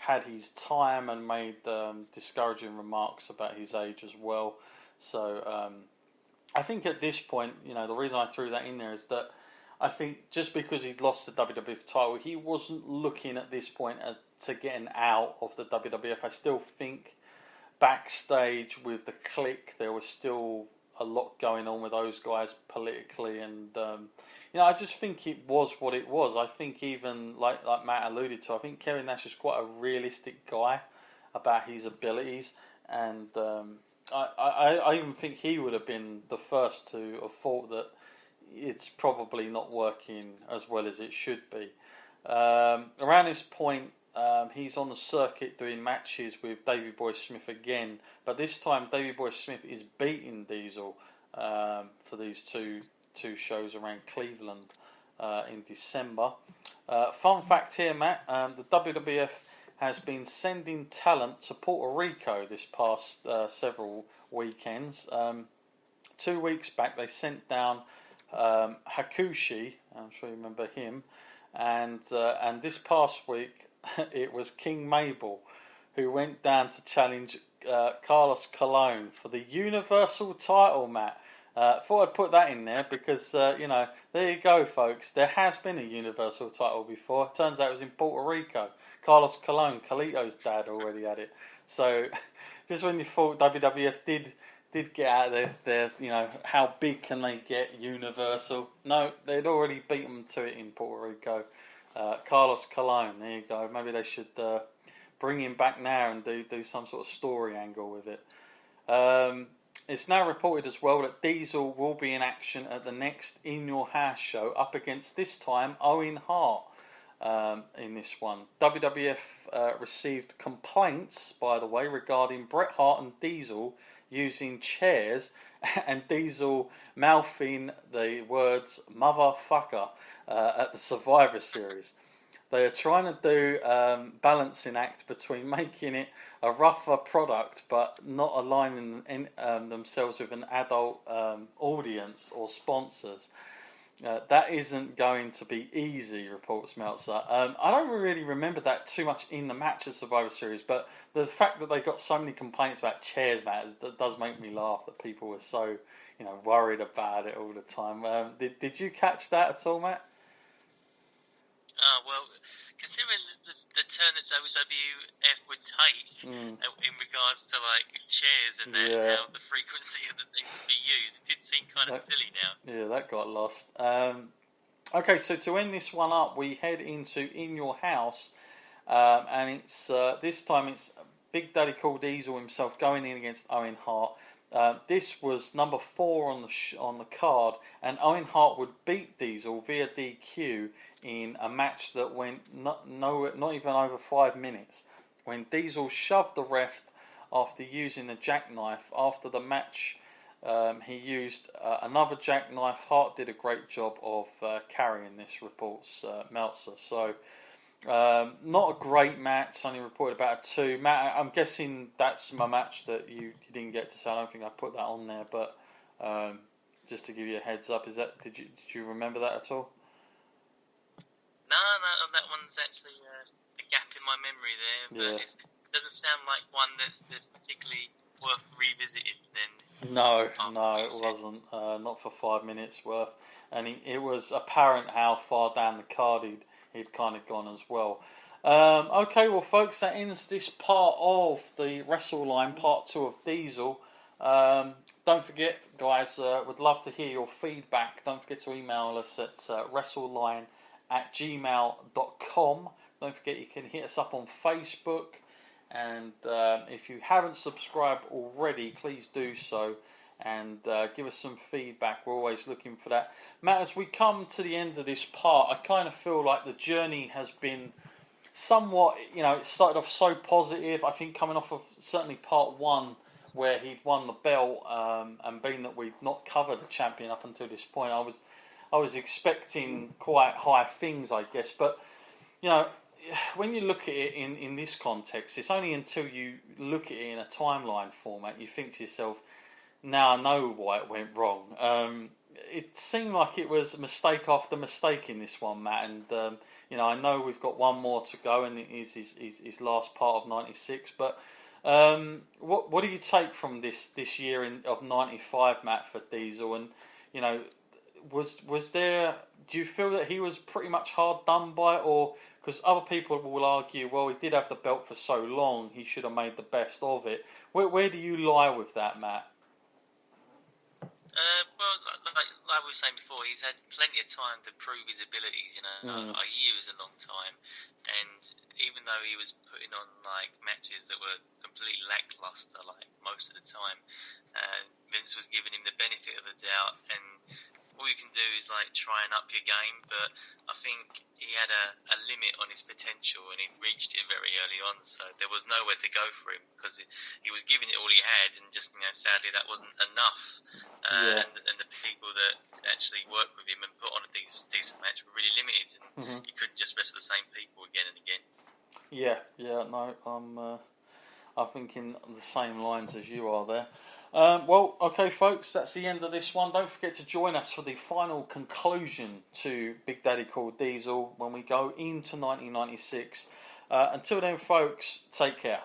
had his time and made discouraging remarks about his age as well. So I think at this point, the reason I threw that in there is that I think just because he'd lost the WWF title, he wasn't looking at this point to getting out of the WWF. I still think backstage with the Clique, there was still a lot going on with those guys politically, and I just think it was what it was. I think even like Matt alluded to, I think Kevin Nash is quite a realistic guy about his abilities, and I even think he would have been the first to have thought that it's probably not working as well as it should be. Around this point, he's on the circuit doing matches with Davey Boy Smith again, but this time Davey Boy Smith is beating Diesel for these two shows around Cleveland in December. Fun fact here, Matt, the WWF has been sending talent to Puerto Rico this past several weekends. 2 weeks back they sent down Hakushi, I'm sure you remember him, and this past week it was King Mabel who went down to challenge Carlos Colon for the Universal title, Matt. Thought I'd put that in there because, there you go, folks. There has been a Universal title before. Turns out it was in Puerto Rico. Carlos Colon, Carlito's dad, already had it. So, just when you thought WWF did get out of their, how big can they get Universal? No, they'd already beat them to it in Puerto Rico. Carlos Colon, there you go. Maybe they should bring him back now and do some sort of story angle with it. It's now reported as well that Diesel will be in action at the next In Your House show up against, this time, Owen Hart in this one. WWF received complaints, by the way, regarding Bret Hart and Diesel using chairs and Diesel mouthing the words motherfucker at the Survivor Series. They are trying to do balancing act between making it a rougher product but not aligning themselves with an adult audience or sponsors. That isn't going to be easy, reports Meltzer. I don't really remember that too much in the match of Survivor Series, but the fact that they got so many complaints about chairs, Matt, does make me laugh that people were so worried about it all the time. Did you catch that at all, Matt? Well, considering the turn that WWF would take in regards to like chairs and how the frequency that they would be used, it did seem kind of silly now. Yeah, that got lost. Okay, so to end this one up, we head into In Your House, and it's this time it's Big Daddy Cool Diesel himself going in against Owen Hart. This was number 4 on the card, and Owen Hart would beat Diesel via DQ in a match that went not even over 5 minutes, when Diesel shoved the ref after using the jackknife. After the match, he used another jackknife. Hart did a great job of carrying this, reports Meltzer. So not a great match, only reported about a 2. Matt, I'm guessing that's my match that you didn't get to say. I don't think I put that on there, but just to give you a heads up, did you remember that at all? No, that one's actually a gap in my memory there. But it doesn't sound like one that's particularly worth revisiting then. No, it wasn't. Not for 5 minutes worth. And it was apparent how far down the card he'd kind of gone as well. Okay, well, folks, that ends this part of the Wrestle Line, part 2 of Diesel. Don't forget, guys, would love to hear your feedback. Don't forget to email us at wrestleline@gmail.com. Don't forget you can hit us up on Facebook, and if you haven't subscribed already, please do so, and give us some feedback. We're always looking for that. Matt, as we come to the end of this part, I kind of feel like the journey has been somewhat, it started off so positive. I think coming off of certainly part 1, where he'd won the belt, and being that we'd not covered the champion up until this point, I was expecting quite high things, I guess. But, when you look at it in this context, it's only until you look at it in a timeline format, you think to yourself, now I know why it went wrong. It seemed like it was mistake after mistake in this one, Matt, and I know we've got one more to go, and it is his last part of '96. But what do you take from this year of '95, Matt, for Diesel? And was there? Do you feel that he was pretty much hard done by, or because other people will argue, well, he did have the belt for so long, he should have made the best of it. Where do you lie with that, Matt? Well, like we were saying before, he's had plenty of time to prove his abilities. A year is a long time, and even though he was putting on matches that were completely lackluster, most of the time, Vince was giving him the benefit of the doubt, and all you can do is try and up your game. But I think he had a limit on his potential, and he reached it very early on. So there was nowhere to go for him because he was giving it all he had, and just sadly that wasn't enough. And the people that actually worked with him and put on a decent match were really limited, and you couldn't just wrestle the same people again and again. I'm thinking the same lines as you are there. Well, okay, folks, that's the end of this one. Don't forget to join us for the final conclusion to Big Daddy Called Diesel when we go into 1996. Until then, folks, take care.